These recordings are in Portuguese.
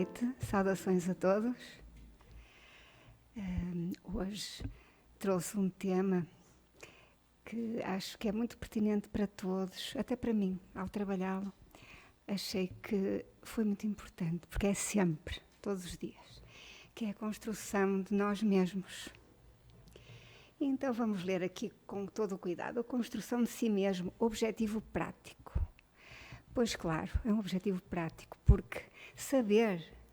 noite, saudações a todos. Hoje trouxe um tema que acho que é muito pertinente para todos, até para mim, ao trabalhá-lo. Achei que foi muito importante, porque é sempre, todos os dias, que é a construção de nós mesmos. Então vamos ler aqui com todo o cuidado. A construção de si mesmo, objetivo prático. Pois claro, é um objetivo prático, porque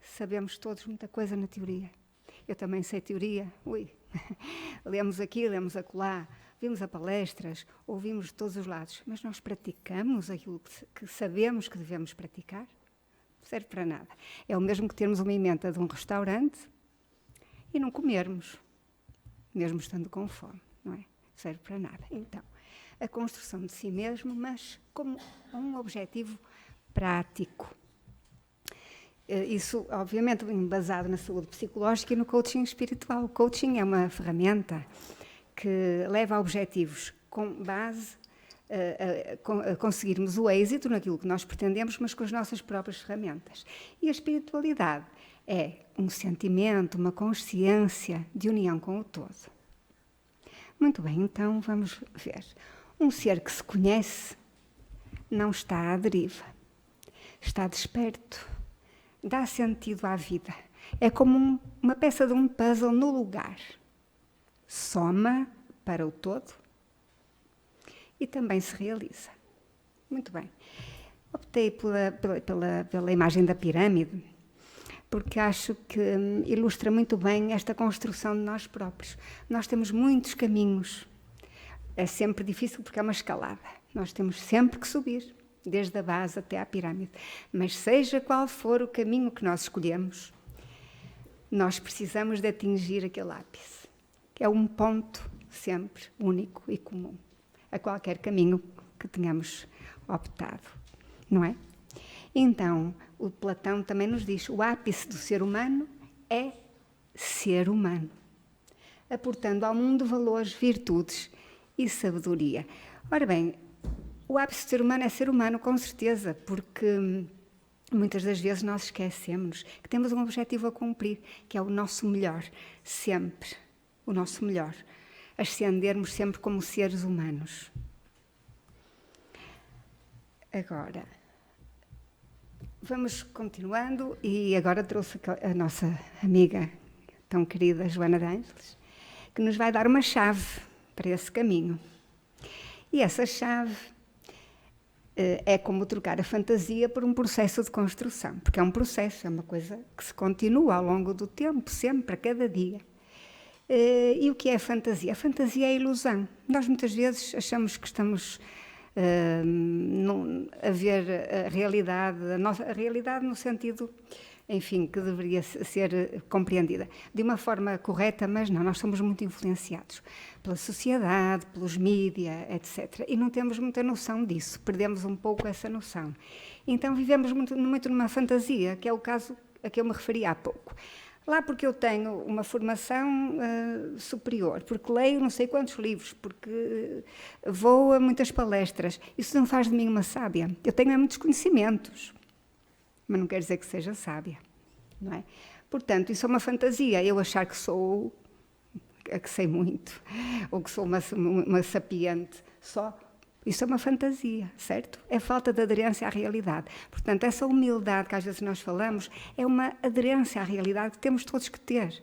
sabemos todos muita coisa na teoria. Eu também sei teoria, lemos aqui, lemos acolá, vimos a palestras, ouvimos de todos os lados, mas nós praticamos aquilo que sabemos que devemos praticar? Não serve para nada. É o mesmo que termos uma emenda de um restaurante e não comermos, mesmo estando com fome, não é? Não serve para nada. Então, a construção de si mesmo, mas como um objetivo prático. Isso, obviamente, embasado na saúde psicológica e no coaching espiritual. O coaching é uma ferramenta que leva a objetivos com base a conseguirmos o êxito naquilo que nós pretendemos, mas com as nossas próprias ferramentas. E a espiritualidade é um sentimento, uma consciência de união com o todo. Muito bem, então vamos ver. Um ser que se conhece não está à deriva, está desperto, dá sentido à vida. É como uma peça de um puzzle no lugar. Soma para o todo e também se realiza. Muito bem. Optei pela imagem da pirâmide, porque acho que ilustra muito bem esta construção de nós próprios. Nós temos muitos caminhos. É sempre difícil porque é uma escalada. Nós temos sempre que subir, desde a base até à pirâmide. Mas seja qual for o caminho que nós escolhemos, nós precisamos de atingir aquele ápice, que é um ponto sempre único e comum, a qualquer caminho que tenhamos optado, não é? Então, o Platão também nos diz, o ápice do ser humano é ser humano, aportando ao mundo valores, virtudes e sabedoria. Ora bem, o ápice do ser humano é ser humano, com certeza, porque muitas das vezes nós esquecemos que temos um objetivo a cumprir, que é o nosso melhor, sempre, o nosso melhor, ascendermos sempre como seres humanos. Agora, vamos continuando, e agora trouxe a nossa amiga tão querida, Joana de Ângeles, que nos vai dar uma chave para esse caminho. E essa chave é como trocar a fantasia por um processo de construção, porque é um processo, é uma coisa que se continua ao longo do tempo, sempre, a cada dia. E o que é a fantasia? A fantasia é a ilusão. Nós muitas vezes achamos que estamos a ver a realidade no sentido, enfim, que deveria ser compreendida de uma forma correta, mas não, nós somos muito influenciados pela sociedade, pelos mídias, etc. E não temos muita noção disso, perdemos um pouco essa noção. Então vivemos muito numa fantasia, que é o caso a que eu me referi há pouco. Lá porque eu tenho uma formação superior, porque leio não sei quantos livros, porque vou a muitas palestras, isso não faz de mim uma sábia. Eu tenho muitos conhecimentos, mas não quer dizer que seja sábia, não é? Portanto, isso é uma fantasia, eu achar que sou a que sei muito, ou que sou uma sapiente só. Isso é uma fantasia, certo? É falta de aderência à realidade. Portanto, essa humildade que às vezes nós falamos é uma aderência à realidade que temos todos que ter.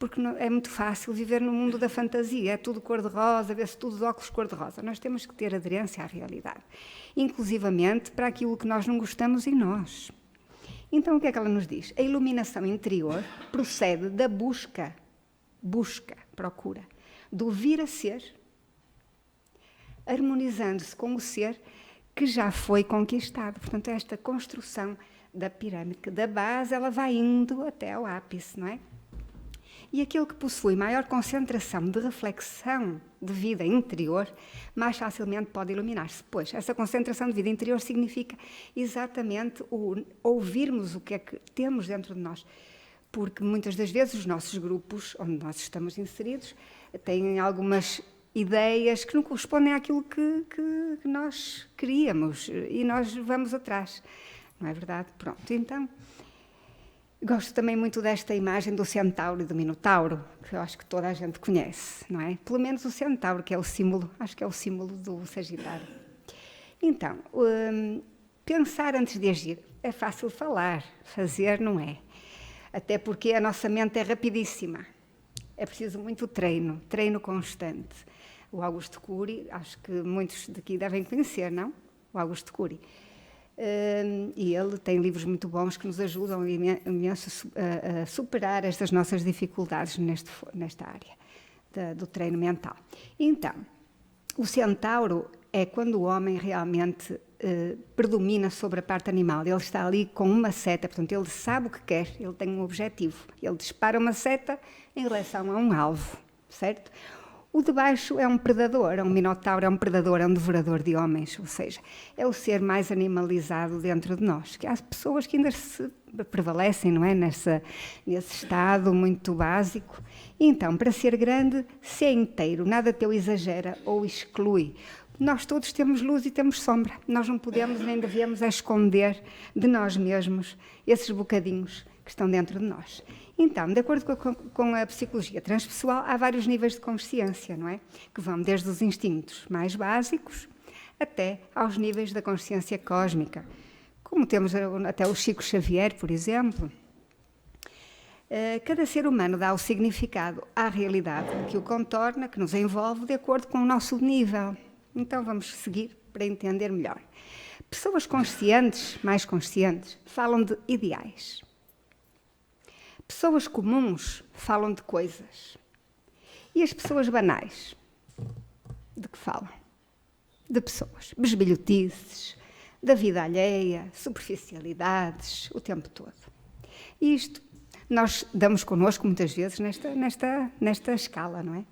Porque é muito fácil viver no mundo da fantasia, é tudo cor-de-rosa, vê-se tudo de óculos cor-de-rosa. Nós temos que ter aderência à realidade, inclusivamente para aquilo que nós não gostamos em nós. Então, o que é que ela nos diz? A iluminação interior procede da procura, do vir a ser, harmonizando-se com o ser que já foi conquistado. Portanto, esta construção da pirâmide, que da base ela vai indo até ao ápice, não é? E aquele que possui maior concentração de reflexão de vida interior, mais facilmente pode iluminar-se. Pois, essa concentração de vida interior significa exatamente ouvirmos o que é que temos dentro de nós. Porque muitas das vezes os nossos grupos, onde nós estamos inseridos, têm algumas ideias que não correspondem àquilo que nós queríamos e nós vamos atrás, não é verdade? Pronto, então Gosto também muito desta imagem do centauro e do minotauro, que eu acho que toda a gente conhece, não é? Pelo menos o centauro, que é o símbolo, acho que é o símbolo do Sagitário. Então, pensar antes de agir. É fácil falar, fazer não é. Até porque a nossa mente é rapidíssima. É preciso muito treino, treino constante. O Augusto Cury, acho que muitos daqui devem conhecer, não? O Augusto Cury. E ele tem livros muito bons que nos ajudam imenso a superar estas nossas dificuldades nesta área do treino mental. Então, o centauro é quando o homem realmente predomina sobre a parte animal. Ele está ali com uma seta, portanto, ele sabe o que quer, ele tem um objetivo. Ele dispara uma seta em relação a um alvo, certo? O de baixo é um predador, é um minotauro, é um predador, é um devorador de homens, ou seja, é o ser mais animalizado dentro de nós. Que há pessoas que ainda se prevalecem, não é? Nesse estado muito básico. Então, para ser grande, se é inteiro, nada teu exagera ou exclui. Nós todos temos luz e temos sombra. Nós não podemos nem devemos esconder de nós mesmos esses bocadinhos que estão dentro de nós. Então, de acordo com a psicologia transpessoal, há vários níveis de consciência, não é? Que vão desde os instintos mais básicos até aos níveis da consciência cósmica. Como temos até o Chico Xavier, por exemplo. Cada ser humano dá o significado à realidade que o contorna, que nos envolve, de acordo com o nosso nível. Então, vamos seguir para entender melhor. Pessoas conscientes, mais conscientes, falam de ideais. Pessoas comuns falam de coisas. E as pessoas banais, de que falam? De pessoas, besbilhotices, da vida alheia, superficialidades, o tempo todo. E isto nós damos connosco muitas vezes nesta escala, não é?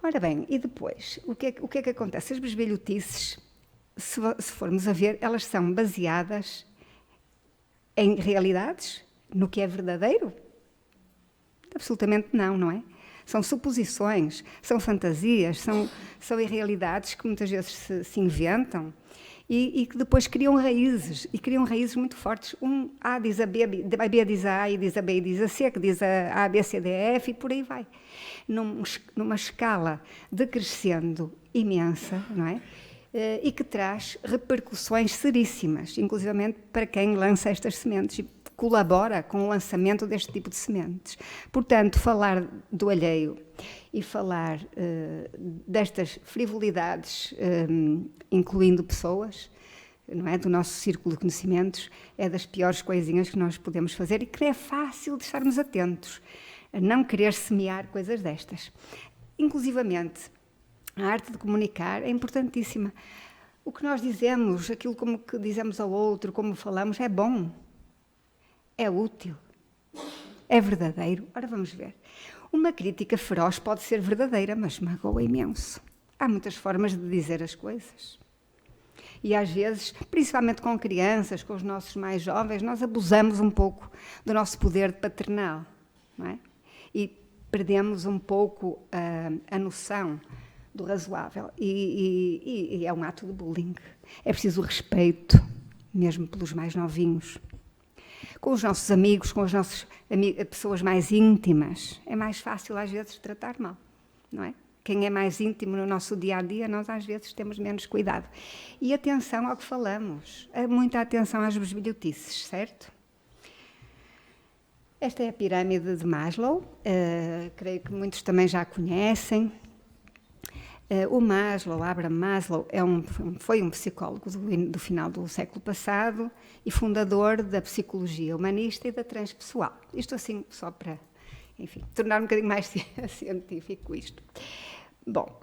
Ora bem, e depois, o que é que acontece? As besbilhotices, se formos a ver, elas são baseadas em realidades, no que é verdadeiro? Absolutamente não, não é? São suposições, são fantasias, são irrealidades que muitas vezes se inventam e que depois criam raízes muito fortes. A diz a B diz a A, e diz a B e diz a C, que diz a A, B, C, D, E, F, e por aí vai. Numa escala decrescendo imensa, não é? E que traz repercussões seríssimas, inclusivamente para quem lança estas sementes e colabora com o lançamento deste tipo de sementes. Portanto, falar do alheio e falar destas frivolidades, incluindo pessoas, não é, do nosso círculo de conhecimentos, é das piores coisinhas que nós podemos fazer e que é fácil de estarmos atentos a não querer semear coisas destas. Inclusivamente, a arte de comunicar é importantíssima. O que nós dizemos, aquilo como que dizemos ao outro, como falamos, é bom, é útil, é verdadeiro. Ora, vamos ver. Uma crítica feroz pode ser verdadeira, mas magoa imenso. Há muitas formas de dizer as coisas. E às vezes, principalmente com crianças, com os nossos mais jovens, nós abusamos um pouco do nosso poder paternal, não é? E perdemos um pouco a noção do razoável. E é um ato de bullying. É preciso respeito, mesmo pelos mais novinhos. Com os nossos amigos, com as nossas pessoas mais íntimas, é mais fácil às vezes tratar mal, não é? Quem é mais íntimo no nosso dia-a-dia, nós às vezes temos menos cuidado. E atenção ao que falamos, muita atenção às besbilhotices, certo? Esta é a pirâmide de Maslow, creio que muitos também já conhecem. O Maslow, Abraham Maslow, foi um psicólogo do final do século passado e fundador da psicologia humanista e da transpessoal. Isto assim, só para, enfim, tornar um bocadinho mais científico isto. Bom,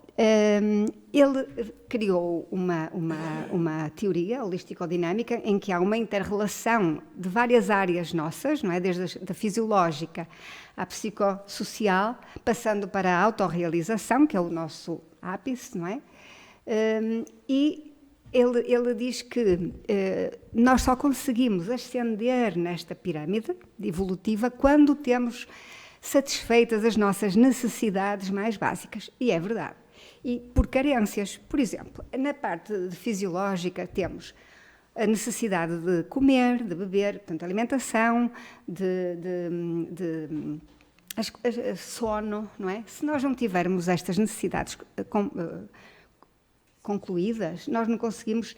ele criou uma teoria holístico-dinâmica em que há uma inter-relação de várias áreas nossas, não é? Desde a fisiológica à psicossocial, passando para a autorrealização, que é o nosso ápice, não é? E ele diz que nós só conseguimos ascender nesta pirâmide evolutiva quando temos satisfeitas as nossas necessidades mais básicas. E é verdade. E por carências. Por exemplo, na parte fisiológica temos a necessidade de comer, de beber, portanto, alimentação, sono, não é? Se nós não tivermos estas necessidades concluídas, nós não conseguimos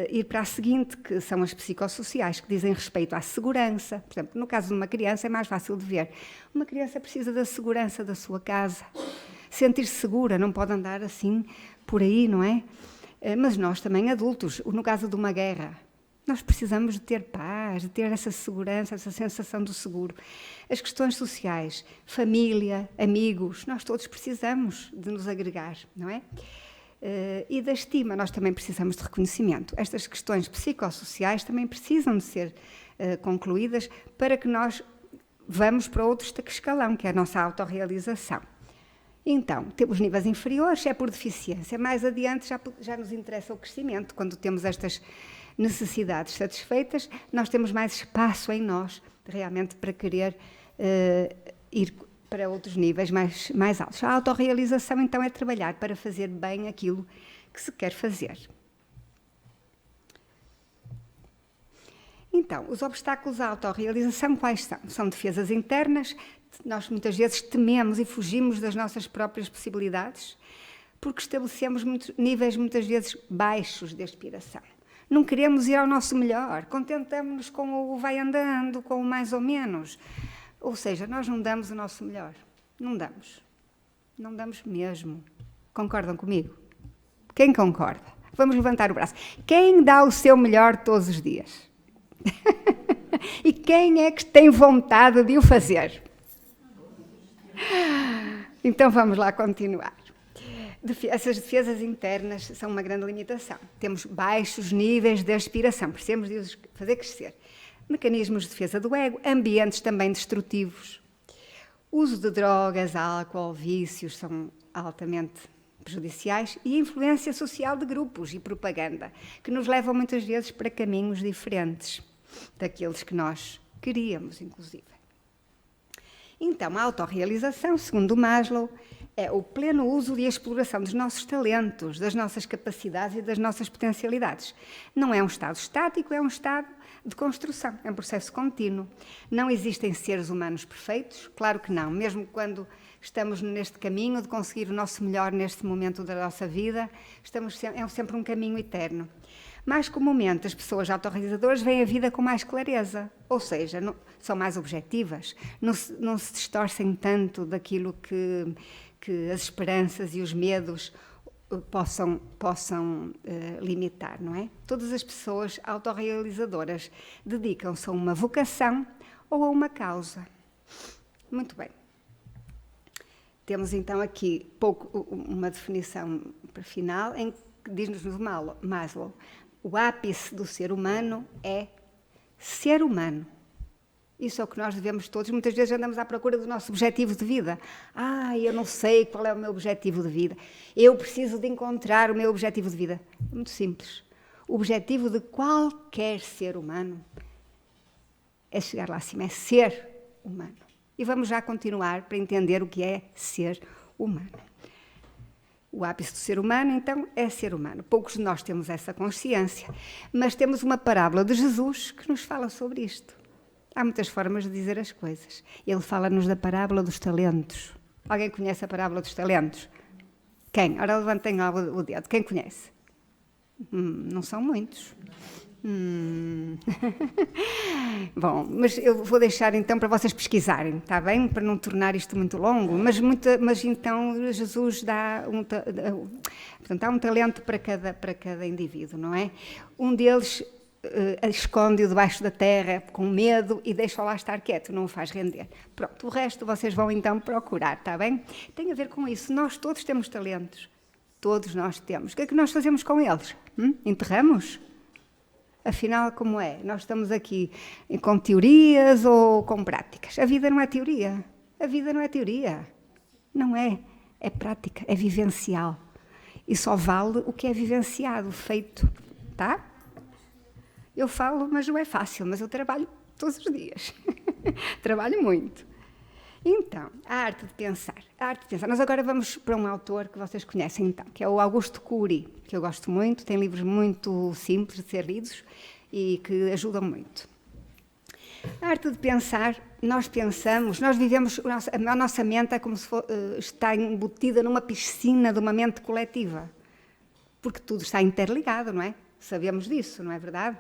ir para a seguinte, que são as psicossociais, que dizem respeito à segurança. Por exemplo, no caso de uma criança é mais fácil de ver. Uma criança precisa da segurança da sua casa, sentir-se segura, não pode andar assim por aí, não é? Mas nós também, adultos, no caso de uma guerra, nós precisamos de ter paz, de ter essa segurança, essa sensação do seguro. As questões sociais, família, amigos, nós todos precisamos de nos agregar, não é? E da estima, nós também precisamos de reconhecimento. Estas questões psicossociais também precisam de ser concluídas para que nós vamos para outro escalão, que é a nossa autorrealização. Então, temos níveis inferiores, é por deficiência. Mais adiante já nos interessa o crescimento. Quando temos estas necessidades satisfeitas, nós temos mais espaço em nós, realmente, para querer ir para outros níveis mais altos. A autorrealização, então, é trabalhar para fazer bem aquilo que se quer fazer. Então, os obstáculos à autorrealização quais são? São defesas internas. Nós muitas vezes tememos e fugimos das nossas próprias possibilidades porque estabelecemos níveis muitas vezes baixos de aspiração. Não queremos ir ao nosso melhor, contentamos-nos com o vai andando, com o mais ou menos. Ou seja, nós não damos o nosso melhor. Não damos. Não damos mesmo. Concordam comigo? Quem concorda? Vamos levantar o braço. Quem dá o seu melhor todos os dias? E quem é que tem vontade de o fazer? Então vamos lá continuar. Essas defesas internas são uma grande limitação. Temos baixos níveis de aspiração, precisamos de os fazer crescer. Mecanismos de defesa do ego, ambientes também destrutivos. Uso de drogas, álcool, vícios são altamente prejudiciais e influência social de grupos e propaganda, que nos levam muitas vezes para caminhos diferentes daqueles que nós queríamos, inclusive. Então, a autorrealização, segundo Maslow, é o pleno uso e exploração dos nossos talentos, das nossas capacidades e das nossas potencialidades. Não é um estado estático, é um estado de construção, é um processo contínuo. Não existem seres humanos perfeitos, claro que não, mesmo quando estamos neste caminho de conseguir o nosso melhor neste momento da nossa vida, é sempre um caminho eterno. Mais comumente, as pessoas autorrealizadoras veem a vida com mais clareza, ou seja, são mais objetivas, não se distorcem tanto daquilo que as esperanças e os medos possam limitar, não é? Todas as pessoas autorrealizadoras dedicam-se a uma vocação ou a uma causa. Muito bem. Temos então aqui uma definição para final, em que diz-nos Maslow, o ápice do ser humano é ser humano. Isso é o que nós devemos todos. Muitas vezes andamos à procura do nosso objetivo de vida. Eu não sei qual é o meu objetivo de vida. Eu preciso de encontrar o meu objetivo de vida. É muito simples. O objetivo de qualquer ser humano é chegar lá acima, é ser humano. E vamos já continuar para entender o que é ser humano. O ápice do ser humano, então, é ser humano. Poucos de nós temos essa consciência, mas temos uma parábola de Jesus que nos fala sobre isto. Há muitas formas de dizer as coisas. Ele fala-nos da parábola dos talentos. Alguém conhece a parábola dos talentos? Quem? Ora, levantem lá o dedo. Quem conhece? Não são muitos. Bom, mas eu vou deixar então para vocês pesquisarem, está bem? Para não tornar isto muito longo, mas então Jesus portanto, há um talento para cada indivíduo, não é? Um deles esconde-o debaixo da terra com medo e deixa-o lá estar quieto, não o faz render. Pronto, o resto vocês vão então procurar, está bem? Tem a ver com isso, nós todos temos talentos, todos nós temos. O que é que nós fazemos com eles? Enterramos? Afinal, como é? Nós estamos aqui com teorias ou com práticas? A vida não é teoria. A vida não é teoria. Não é. É prática, é vivencial. E só vale o que é vivenciado, feito. Tá? Eu falo, mas não é fácil, mas eu trabalho todos os dias. Trabalho muito. Então, a arte de pensar. A arte de pensar. Nós agora vamos para um autor que vocês conhecem, então, que é o Augusto Cury, que eu gosto muito, tem livros muito simples de ser lidos e que ajudam muito. A arte de pensar, nós pensamos, nós vivemos, a nossa mente é como se está embutida numa piscina de uma mente coletiva, porque tudo está interligado, não é? Sabemos disso, não é verdade?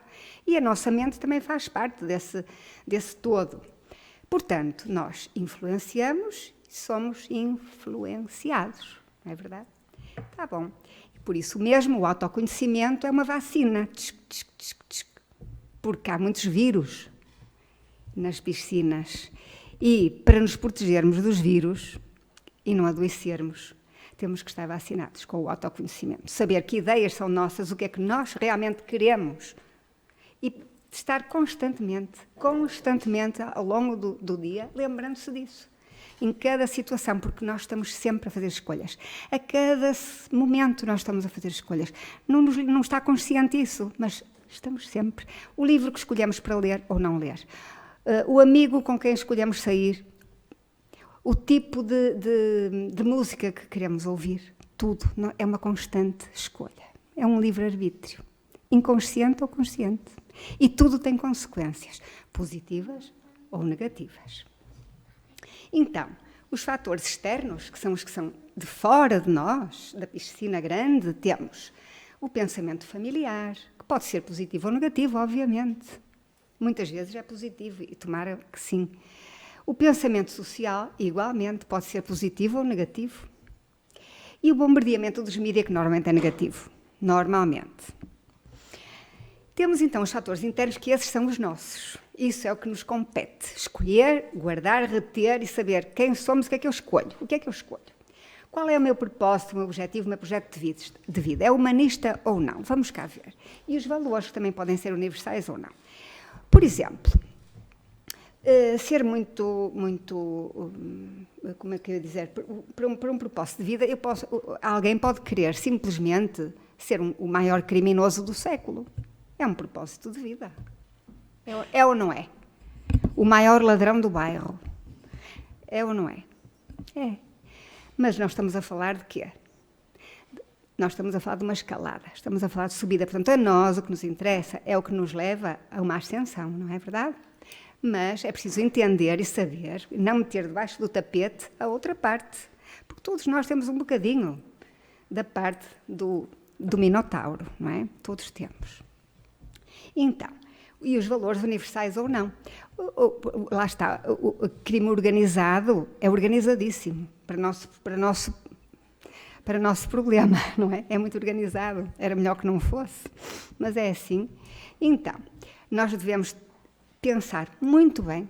E a nossa mente também faz parte desse todo. Portanto, nós influenciamos e somos influenciados, não é verdade? Tá bom. Por isso mesmo, o autoconhecimento é uma vacina, porque há muitos vírus nas piscinas. E para nos protegermos dos vírus e não adoecermos, temos que estar vacinados com o autoconhecimento. Saber que ideias são nossas, o que é que nós realmente queremos. E estar constantemente, ao longo do dia, lembrando-se disso. Em cada situação, porque nós estamos sempre a fazer escolhas. A cada momento nós estamos a fazer escolhas. Não está consciente isso, mas estamos sempre. O livro que escolhemos para ler ou não ler. O amigo com quem escolhemos sair. O tipo de música que queremos ouvir. Tudo é uma constante escolha. É um livre-arbítrio. Inconsciente ou consciente. E tudo tem consequências, positivas ou negativas. Então, os fatores externos, que são os que são de fora de nós, da piscina grande, temos o pensamento familiar, que pode ser positivo ou negativo, obviamente. Muitas vezes é positivo, e tomara que sim. O pensamento social, igualmente, pode ser positivo ou negativo. E o bombardeamento dos mídias, que normalmente é negativo. Normalmente. Temos então os fatores internos, que esses são os nossos. Isso é o que nos compete. Escolher, guardar, reter e saber quem somos, o que é que eu escolho. O que é que eu escolho? Qual é o meu propósito, o meu objetivo, o meu projeto de vida? É humanista ou não? Vamos cá ver. E os valores também podem ser universais ou não. Por exemplo, ser muito, como é que eu ia dizer, para um propósito de vida, alguém pode querer simplesmente ser o maior criminoso do século. É um propósito de vida. É ou não é? O maior ladrão do bairro. É ou não é? É. Mas nós estamos a falar de quê? Nós estamos a falar de uma escalada, estamos a falar de subida. Portanto, a nós o que nos interessa é o que nos leva a uma ascensão, não é verdade? Mas é preciso entender e saber, não meter debaixo do tapete a outra parte. Porque todos nós temos um bocadinho da parte do Minotauro, não é? Todos temos. Então, e os valores universais ou não? Lá está, o crime organizado é organizadíssimo para nosso problema, não é? É muito organizado, era melhor que não fosse, mas é assim. Então, nós devemos pensar muito bem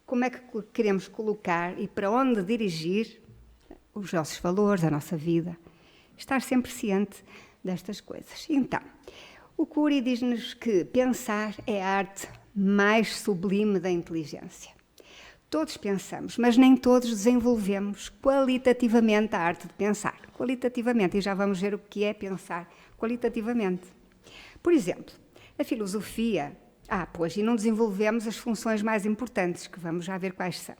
como é que queremos colocar e para onde dirigir os nossos valores, a nossa vida. Estar sempre ciente destas coisas. Então, o Cury diz-nos que pensar é a arte mais sublime da inteligência. Todos pensamos, mas nem todos desenvolvemos qualitativamente a arte de pensar. Qualitativamente, e já vamos ver o que é pensar qualitativamente. Por exemplo, a filosofia... e não desenvolvemos as funções mais importantes, que vamos já ver quais são.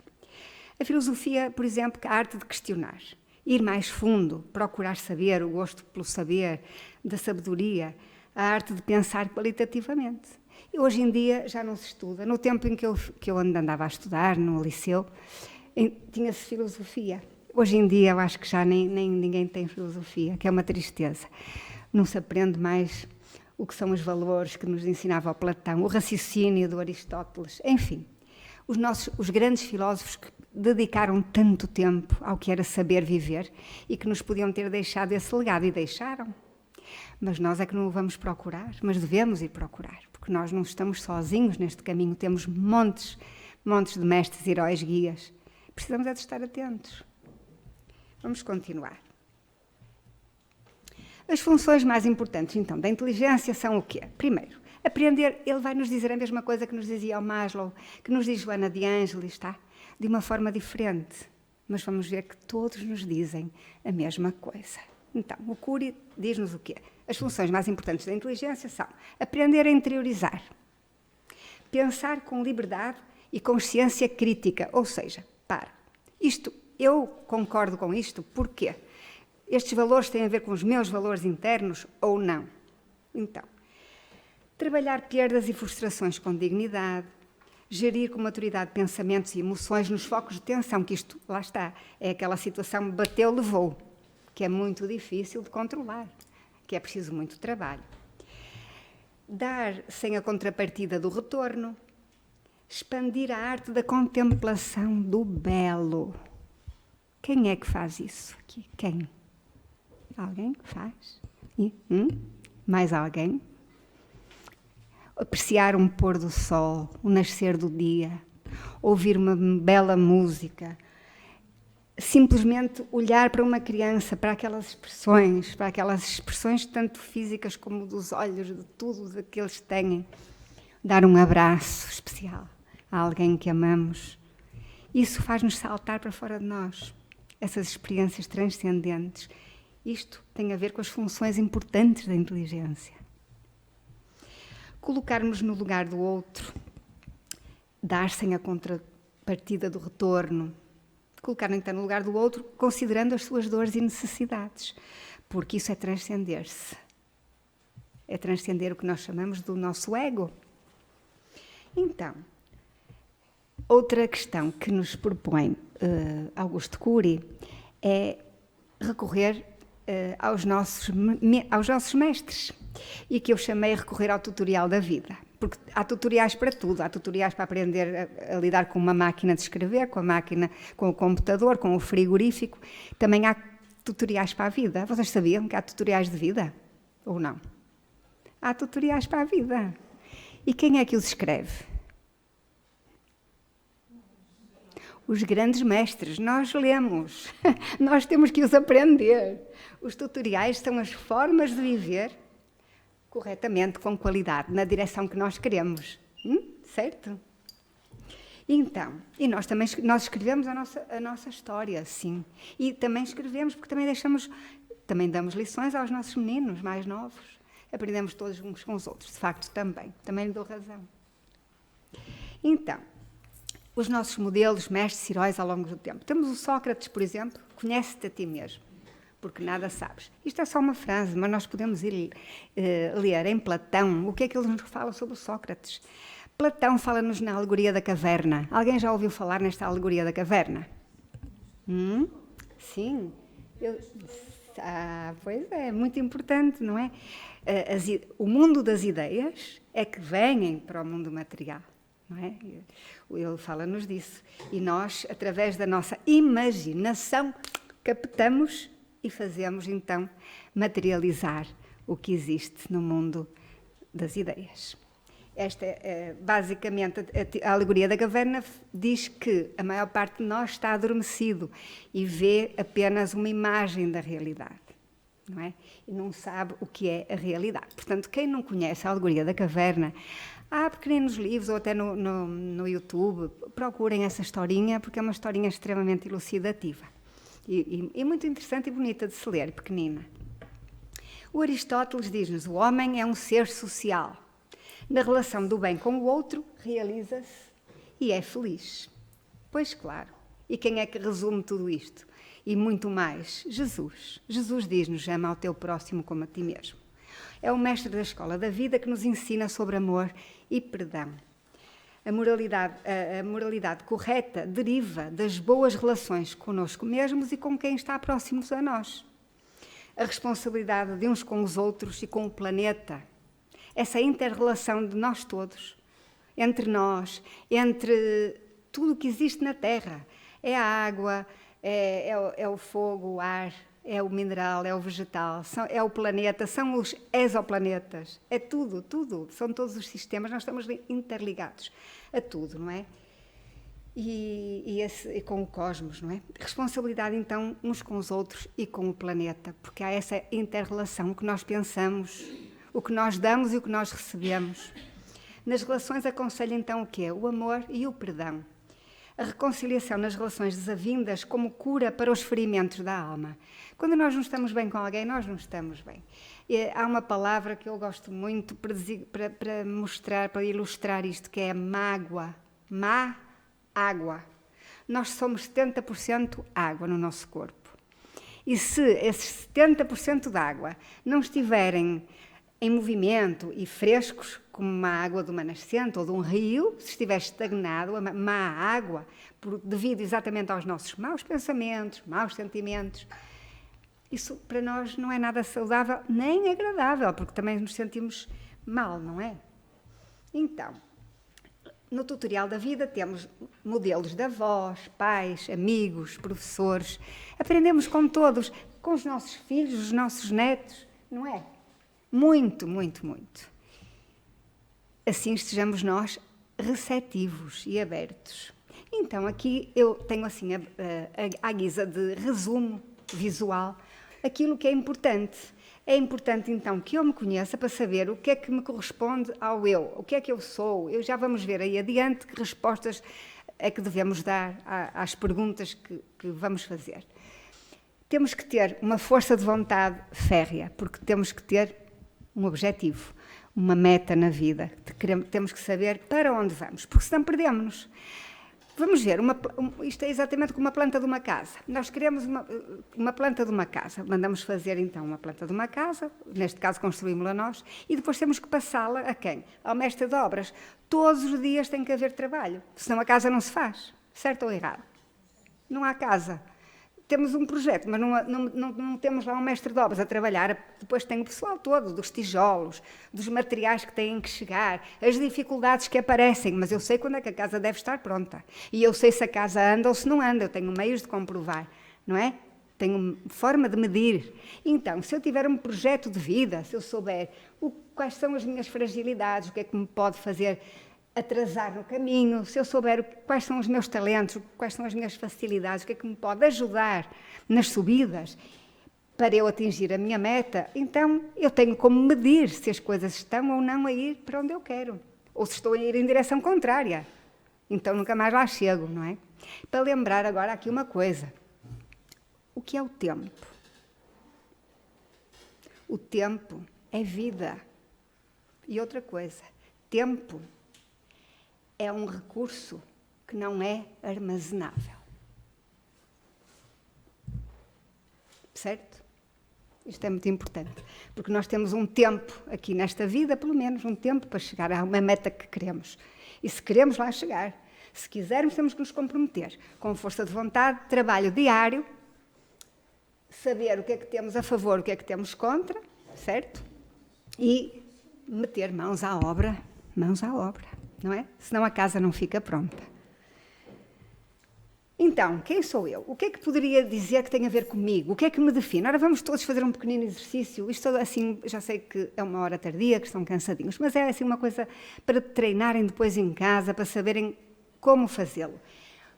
A filosofia, por exemplo, a arte de questionar, ir mais fundo, procurar saber, o gosto pelo saber, da sabedoria, a arte de pensar qualitativamente. E hoje em dia já não se estuda. No tempo em que eu andava a estudar, no liceu, tinha-se filosofia. Hoje em dia eu acho que já nem ninguém tem filosofia, que é uma tristeza. Não se aprende mais o que são os valores que nos ensinava o Platão, o raciocínio do Aristóteles, enfim. Os grandes filósofos que dedicaram tanto tempo ao que era saber viver e que nos podiam ter deixado esse legado, e deixaram. Mas nós é que não o vamos procurar, mas devemos ir procurar, porque nós não estamos sozinhos neste caminho, temos montes de mestres, heróis, guias. Precisamos é de estar atentos. Vamos continuar. As funções mais importantes, então, da inteligência são o quê? Primeiro, aprender, ele vai nos dizer a mesma coisa que nos dizia o Maslow, que nos diz Joana de Ângelis, está? De uma forma diferente, mas vamos ver que todos nos dizem a mesma coisa. Então, o Cury diz-nos o quê? As funções mais importantes da inteligência são aprender a interiorizar, pensar com liberdade e consciência crítica, ou seja, Repara, eu concordo com isto, porquê? Estes valores têm a ver com os meus valores internos ou não? Então, trabalhar perdas e frustrações com dignidade, gerir com maturidade pensamentos e emoções nos focos de tensão, que isto, lá está, é aquela situação bateu, levou, que é muito difícil de controlar, que é preciso muito trabalho. Dar sem a contrapartida do retorno, expandir a arte da contemplação do belo. Quem é que faz isso aqui? Quem? Alguém que faz? Mais alguém? Apreciar um pôr do sol, o nascer do dia, ouvir uma bela música, simplesmente olhar para uma criança, para aquelas expressões tanto físicas como dos olhos, de tudo que eles têm, dar um abraço especial a alguém que amamos. Isso faz-nos saltar para fora de nós, essas experiências transcendentes. Isto tem a ver com as funções importantes da inteligência. Colocarmos no lugar do outro, dar sem a contrapartida do retorno, colocar então no lugar do outro, considerando as suas dores e necessidades, porque isso é transcender-se. É transcender o que nós chamamos do nosso ego. Então, outra questão que nos propõe Augusto Cury é recorrer aos nossos mestres, e que eu chamei recorrer ao tutorial da vida. Porque há tutoriais para tudo, há tutoriais para aprender a lidar com uma máquina de escrever, com o computador, com o frigorífico. Também há tutoriais para a vida. Vocês sabiam que há tutoriais de vida? Ou não? Há tutoriais para a vida. E quem é que os escreve? Os grandes mestres. Nós lemos. Nós temos que os aprender. Os tutoriais são as formas de viver corretamente, com qualidade, na direção que nós queremos. Certo? Então, e nós escrevemos a nossa história, sim. E também escrevemos porque também damos lições aos nossos meninos mais novos. Aprendemos todos uns com os outros, de facto, também lhe dou razão. Então, os nossos modelos, mestres, heróis ao longo do tempo. Temos o Sócrates, por exemplo, conhece-te a ti mesmo, porque nada sabes. Isto é só uma frase, mas nós podemos ir ler em Platão o que é que ele nos fala sobre o Sócrates. Platão fala-nos na alegoria da caverna. Alguém já ouviu falar nesta alegoria da caverna? Sim. Pois é, muito importante, não é? O mundo das ideias é que vêm para o mundo material, não é? Ele fala-nos disso. E nós, através da nossa imaginação, captamos e fazemos, então, materializar o que existe no mundo das ideias. Esta é, basicamente, a alegoria da caverna diz que a maior parte de nós está adormecido e vê apenas uma imagem da realidade, não é? E não sabe o que é a realidade. Portanto, quem não conhece a alegoria da caverna, há pequenos livros ou até no YouTube, procurem essa historinha, porque é uma historinha extremamente elucidativa. E muito interessante e bonita de se ler, pequenina. O Aristóteles diz-nos: o homem é um ser social. Na relação do bem com o outro, realiza-se e é feliz. Pois claro. E quem é que resume tudo isto? E muito mais? Jesus. Jesus diz-nos: ama ao teu próximo como a ti mesmo. É o mestre da escola da vida que nos ensina sobre amor e perdão. A moralidade correta deriva das boas relações connosco mesmos e com quem está próximos a nós. A responsabilidade de uns com os outros e com o planeta. Essa inter-relação de nós todos, entre nós, entre tudo o que existe na Terra. É a água, é o fogo, o ar, é o mineral, é o vegetal, é o planeta, são os exoplanetas, é tudo, são todos os sistemas, nós estamos interligados a tudo, não é? E com o cosmos, não é? Responsabilidade, então, uns com os outros e com o planeta, porque há essa inter-relação que nós pensamos, o que nós damos e o que nós recebemos. Nas relações aconselho, então, o quê? O amor e o perdão. A reconciliação nas relações desavindas como cura para os ferimentos da alma. Quando nós não estamos bem com alguém, nós não estamos bem. Há uma palavra que eu gosto muito para mostrar, para ilustrar isto, que é mágoa. Má-água. nós somos 70% água no nosso corpo. E se esses 70% de água não estiverem em movimento e frescos, como uma água de uma nascente ou de um rio, se estiver estagnado, a má água, devido exatamente aos nossos maus pensamentos, maus sentimentos, isso para nós não é nada saudável nem agradável, porque também nos sentimos mal, não é? Então, no tutorial da vida temos modelos de avós, pais, amigos, professores. Aprendemos com todos, com os nossos filhos, os nossos netos, não é? Muito, muito, muito. Assim estejamos nós receptivos e abertos. Então, aqui eu tenho assim, à guisa de resumo visual, aquilo que é importante. É importante, então, que eu me conheça para saber o que é que me corresponde ao eu, o que é que eu sou. Já vamos ver aí adiante que respostas é que devemos dar às perguntas que vamos fazer. Temos que ter uma força de vontade férrea, porque temos que ter um objetivo, uma meta na vida. Temos que saber para onde vamos, porque senão perdemos-nos. Vamos ver, isto é exatamente como uma planta de uma casa. Nós queremos uma planta de uma casa. Mandamos fazer, então, uma planta de uma casa, neste caso construímos-la nós, e depois temos que passá-la a quem? Ao mestre de obras. Todos os dias tem que haver trabalho, senão a casa não se faz. Certo ou errado? Não há casa. Temos um projeto, mas não temos lá um mestre de obras a trabalhar. Depois tem o pessoal todo, dos tijolos, dos materiais que têm que chegar, as dificuldades que aparecem, mas eu sei quando é que a casa deve estar pronta. E eu sei se a casa anda ou se não anda, eu tenho meios de comprovar, não é? Tenho forma de medir. Então, se eu tiver um projeto de vida, se eu souber quais são as minhas fragilidades, o que é que me pode fazer atrasar no caminho, se eu souber quais são os meus talentos, quais são as minhas facilidades, o que é que me pode ajudar nas subidas para eu atingir a minha meta, então eu tenho como medir se as coisas estão ou não a ir para onde eu quero, ou se estou a ir em direção contrária. Então nunca mais lá chego, não é? Para lembrar agora aqui uma coisa. O que é o tempo? O tempo é vida. E outra coisa, tempo é um recurso que não é armazenável. Certo? Isto é muito importante, porque nós temos um tempo aqui nesta vida, pelo menos um tempo para chegar a uma meta que queremos. E se queremos lá chegar, se quisermos, temos que nos comprometer com força de vontade, trabalho diário, saber o que é que temos a favor, o que é que temos contra, certo? E meter mãos à obra, não é? Senão a casa não fica pronta. Então, quem sou eu? O que é que poderia dizer que tem a ver comigo? O que é que me define? Ora, vamos todos fazer um pequenino exercício. Isto, assim, já sei que é uma hora tardia, que estão cansadinhos, mas é assim uma coisa para treinarem depois em casa, para saberem como fazê-lo.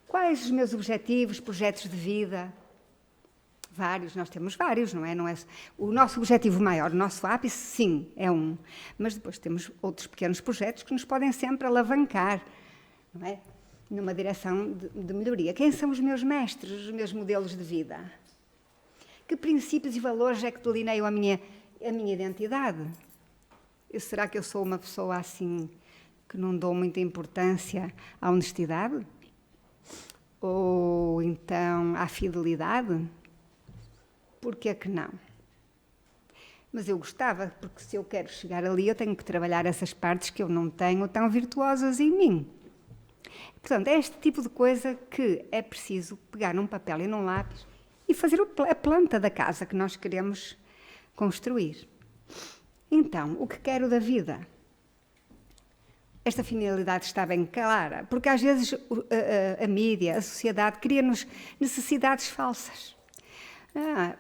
Quais os meus objetivos, projetos de vida? Vários, nós temos vários, não é? O nosso objetivo maior, o nosso ápice, sim, é um. Mas depois temos outros pequenos projetos que nos podem sempre alavancar, não é? Numa direção de melhoria. Quem são os meus mestres, os meus modelos de vida? Que princípios e valores é que delineiam a minha identidade? Será que eu sou uma pessoa assim que não dou muita importância à honestidade? Ou então à fidelidade? Por que é que não? Mas eu gostava, porque se eu quero chegar ali, eu tenho que trabalhar essas partes que eu não tenho tão virtuosas em mim. Portanto, é este tipo de coisa que é preciso pegar num papel e num lápis e fazer a planta da casa que nós queremos construir. Então, o que quero da vida? Esta finalidade está bem clara, porque às vezes a mídia, a sociedade, cria-nos necessidades falsas.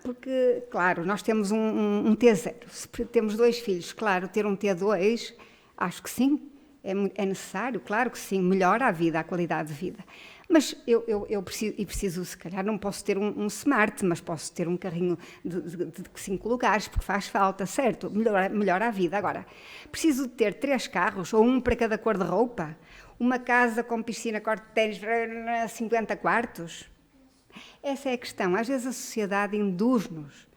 Porque, claro, nós temos um T0, se temos 2 filhos, claro, ter um T2, acho que sim, é necessário, claro que sim, melhora a vida, a qualidade de vida. Mas eu preciso, se calhar, não posso ter um Smart, mas posso ter um carrinho de 5 lugares, porque faz falta, certo? Melhora a vida. Agora, preciso de ter 3 carros, ou um para cada cor de roupa, uma casa com piscina, quarto de ténis, 50 quartos. Essa é a questão. Às vezes a sociedade induz-nos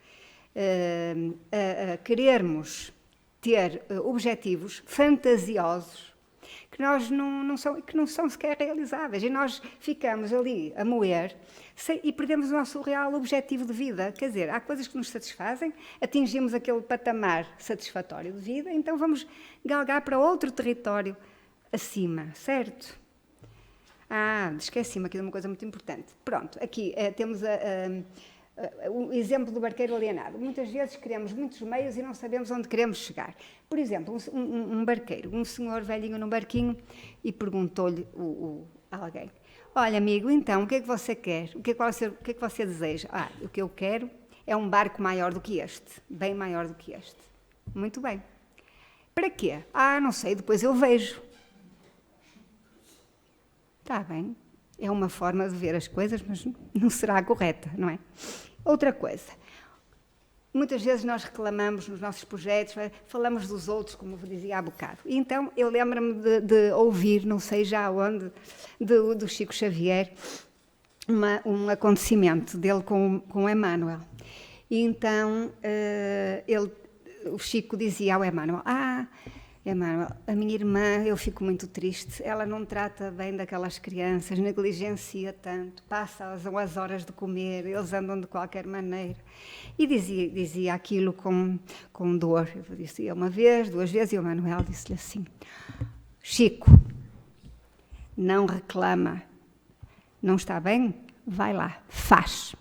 a querermos ter objetivos fantasiosos, que não são sequer realizáveis. E nós ficamos ali a moer e perdemos o nosso real objetivo de vida. Quer dizer, há coisas que nos satisfazem, atingimos aquele patamar satisfatório de vida, então vamos galgar para outro território acima, certo? Esqueci-me aqui de uma coisa muito importante. Pronto, aqui temos o exemplo do barqueiro alienado. Muitas vezes queremos muitos meios e não sabemos onde queremos chegar. Por exemplo, um barqueiro, um senhor velhinho num barquinho, e perguntou-lhe alguém: olha, amigo, então, o que é que você quer? O que é que você deseja? O que eu quero é um barco maior do que este, bem maior do que este. Muito bem. Para quê? Não sei, depois eu vejo. Está bem. É uma forma de ver as coisas, mas não será a correta, não é? Outra coisa. Muitas vezes nós reclamamos nos nossos projetos, falamos dos outros, como eu dizia há bocado. E então eu lembro-me de ouvir, não sei já onde, do Chico Xavier, um acontecimento dele com Emmanuel. E então o Chico dizia ao Emmanuel: Emmanuel, a minha irmã, eu fico muito triste, ela não trata bem daquelas crianças, negligencia tanto, passa as horas de comer, eles andam de qualquer maneira. E dizia aquilo com dor. Eu disse uma vez, 2 vezes, e o Emmanuel disse-lhe assim: Chico, não reclama, não está bem? Vai lá, faz.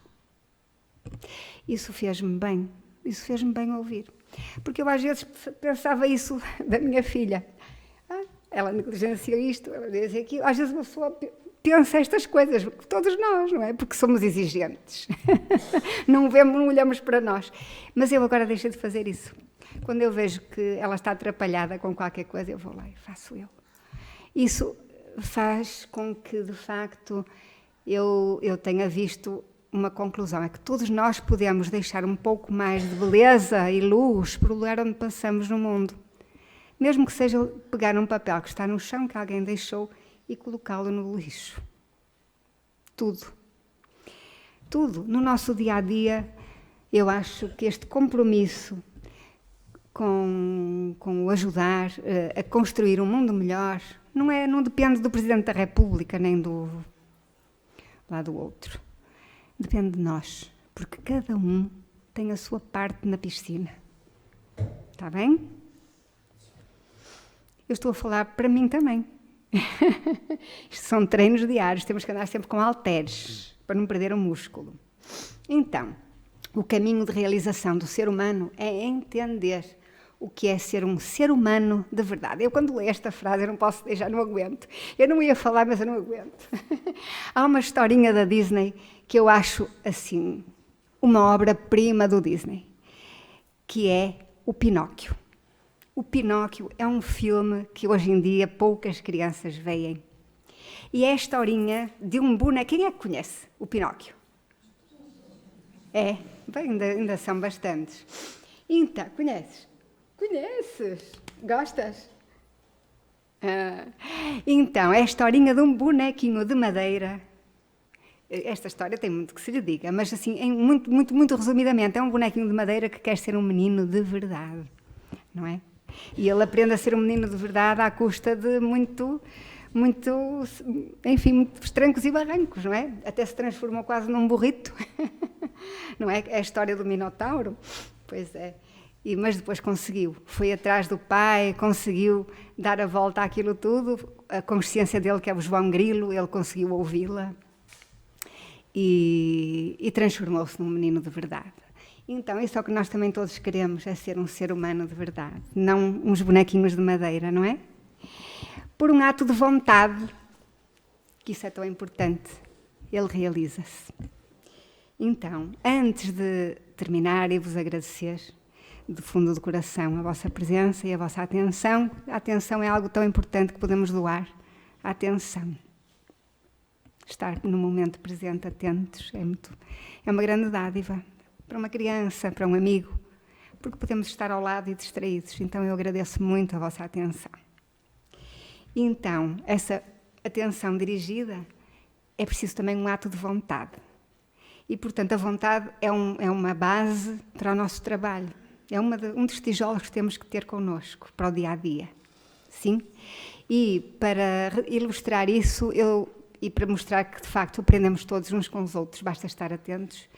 Isso fez-me bem ouvir. Porque eu às vezes pensava isso da minha filha. Ela negligencia isto, ela diz aquilo. Às vezes uma pessoa pensa estas coisas, todos nós, não é? Porque somos exigentes. Não olhamos para nós. Mas eu agora deixei de fazer isso. Quando eu vejo que ela está atrapalhada com qualquer coisa, eu vou lá e faço eu. Isso faz com que, de facto, eu tenha visto uma conclusão, é que todos nós podemos deixar um pouco mais de beleza e luz para o lugar onde passamos no mundo. Mesmo que seja pegar um papel que está no chão, que alguém deixou, e colocá-lo no lixo. Tudo. No nosso dia-a-dia, eu acho que este compromisso com o ajudar a construir um mundo melhor, não depende do Presidente da República, nem do outro. Depende de nós, porque cada um tem a sua parte na piscina. Está bem? Eu estou a falar para mim também. Isto são treinos diários, temos que andar sempre com halteres, para não perder o músculo. Então, o caminho de realização do ser humano é entender o que é ser um ser humano de verdade. Eu, quando leio esta frase, eu não posso deixar, não aguento. Eu não ia falar, mas eu não aguento. Há uma historinha da Disney que eu acho, assim, uma obra-prima do Disney, que é o Pinóquio. O Pinóquio é um filme que hoje em dia poucas crianças veem. E é a historinha de um boneco. Quem é que conhece o Pinóquio? Bem, ainda são bastantes. Então, conheces? Conheces? Gostas? Então, é a historinha de um bonequinho de madeira. Esta história tem muito que se lhe diga, mas assim, muito resumidamente, é um bonequinho de madeira que quer ser um menino de verdade, não é? E ele aprende a ser um menino de verdade à custa de muitos trancos e barrancos, não é? Até se transformou quase num burrito, não é? É a história do Minotauro, pois é. Mas depois conseguiu, foi atrás do pai, conseguiu dar a volta àquilo tudo, a consciência dele, que é o João Grilo, ele conseguiu ouvi-la e transformou-se num menino de verdade. Então, isso é o que nós também todos queremos, é ser um ser humano de verdade, não uns bonequinhos de madeira, não é? Por um ato de vontade, que isso é tão importante, ele realiza-se. Então, antes de terminar e vos agradecer, do fundo do coração, a vossa presença e a vossa atenção. A atenção é algo tão importante que podemos doar. A atenção. Estar no momento presente, atentos, é uma grande dádiva. Para uma criança, para um amigo, porque podemos estar ao lado e distraídos. Então, eu agradeço muito a vossa atenção. Então, essa atenção dirigida é preciso também um ato de vontade. E, portanto, a vontade é uma base para o nosso trabalho. É um dos tijolos que temos que ter connosco para o dia-a-dia. Sim. E para ilustrar isso, e para mostrar que, de facto, aprendemos todos uns com os outros, basta estar atentos,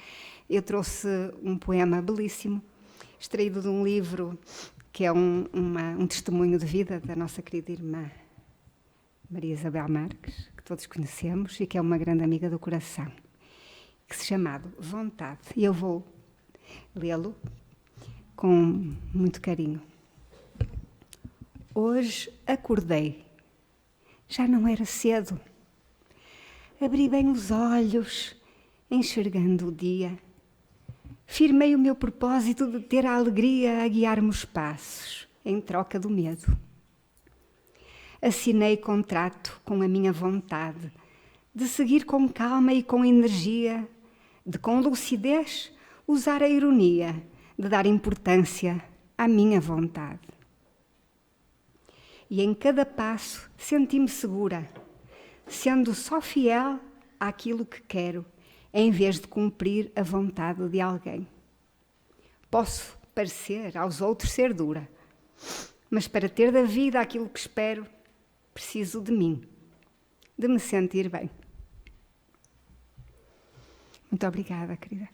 eu trouxe um poema belíssimo, extraído de um livro que é um testemunho de vida da nossa querida irmã Maria Isabel Marques, que todos conhecemos e que é uma grande amiga do coração, que se chama Vontade. E eu vou lê-lo com muito carinho. Hoje acordei. Já não era cedo. Abri bem os olhos, enxergando o dia. Firmei o meu propósito de ter a alegria a guiar-me os passos, em troca do medo. Assinei contrato com a minha vontade de seguir com calma e com energia, de com lucidez usar a ironia, de dar importância à minha vontade. E em cada passo senti-me segura, sendo só fiel àquilo que quero, em vez de cumprir a vontade de alguém. Posso parecer aos outros ser dura, mas para ter da vida aquilo que espero, preciso de mim, de me sentir bem. Muito obrigada, querida.